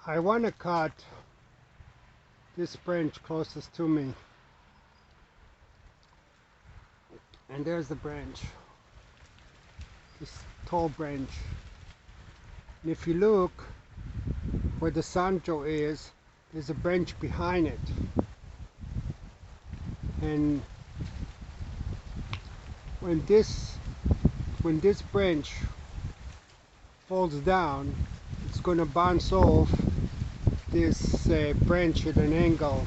I want to cut this branch closest to me, and there's the branch, this tall branch. And if you look where the SUNJOE is, there's a branch behind it, and when this branch falls down, it's going to bounce off this branch at an angle,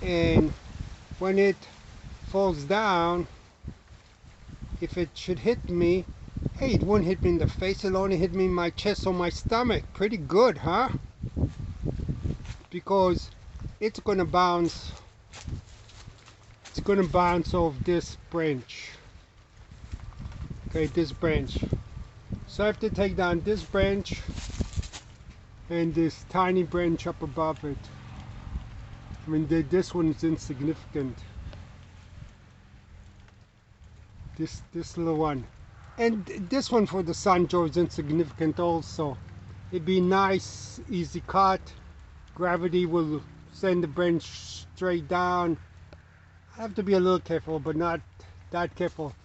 and when it falls down, if it should hit me, hey, it won't hit me in the face, it'll only hit me in my chest or my stomach. Pretty good, huh? Because it's gonna bounce off this branch. Okay, this branch. So I have to take down this branch and this tiny branch up above it. I mean, this one is insignificant. This little one. And this one for the SUNJOE is insignificant also. It'd be nice, easy cut. Gravity will send the branch straight down. I have to be a little careful, but not that careful.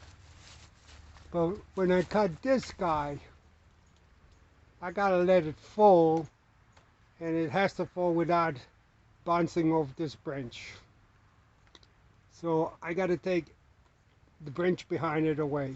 But when I cut this guy, I gotta let it fall, and it has to fall without bouncing off this branch. So I gotta take the branch behind it away.